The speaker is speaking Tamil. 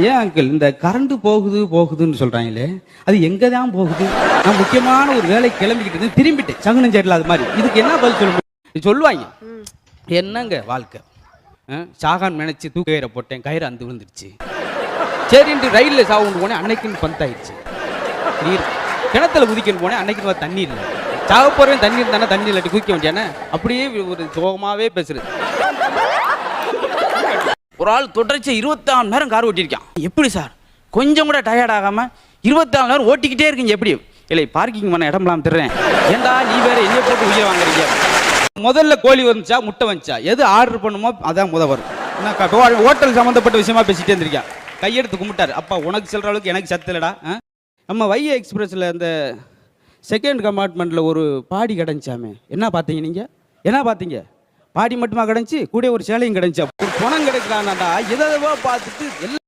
ஏன் அங்கிள் இந்த கரண்ட் போகுது போகுதுன்னு சொல்றாங்களே, அது எங்க தான் போகுது? நான் முக்கியமான ஒரு வேலை கிளம்பிக்கிட்டு இருந்து திரும்பிட்டேன், சகுனஞ்சேரியில் அது மாதிரி. இதுக்கு என்ன பதில் சொல்ல முடியும்? சொல்லுவாங்க என்னங்க வாழ்க்கை, சாகான் நினைச்சு தூக்க கயிறை போட்டேன், கயிறு அந்து விழுந்துருச்சு. சரின்ட்டு ரயிலில் சாவு கொண்டு போனேன், அன்னைக்குன்னு பந்தாயிடுச்சு. நீர் கிணத்துல குதிக்கணும் போனேன், அன்னைக்கு தண்ணி இல்லை. சாக போறேன் தண்ணி இருந்தானே, தண்ணி இல்லாட்டி குதிக்க வேண்டியானே. அப்படியே ஒரு சோகமாவே பேசுறது. ஒரு ஆள் தொடர்ச்சி 24 மணி நேரம் கார் ஓட்டியிருக்கான். எப்படி சார் கொஞ்சம் கூட டயர்ட் ஆகாம 24 மணி நேரம் ஓட்டிக்கிட்டே இருக்கீங்க எப்படி? இல்லை பார்க்கிங் பண்ண இடம்லாம் தர்றேன். ஏண்டா நீ வேற எங்கே போட்டு உயிரை வாங்குறீங்க? முதல்ல கோழி வந்துச்சா முட்டை வந்துச்சா, எது ஆர்டர் பண்ணுமோ அதான் வரும். ஹோட்டல் சம்மந்தப்பட்ட விஷயமா பேசிட்டே இருந்திருக்கேன். கையெடுத்து கும்பிட்டாரு, அப்பா உனக்கு சொல்கிற அளவுக்கு எனக்கு சத்து இல்லடா. நம்ம வைகை எக்ஸ்பிரஸில் இந்த செகண்ட் கம்பார்ட்மெண்ட்டில் ஒரு பாடி கிடஞ்சாமே, என்ன பார்த்தீங்க நீங்கள்? என்ன பார்த்தீங்க? பாடி மட்டுமா கிடஞ்சி, கூட ஒரு சேலையும் கிடஞ்சி. ஒரு பணம் கிடைக்கலான்னாடா எதோ பார்த்துட்டு எல்லாம்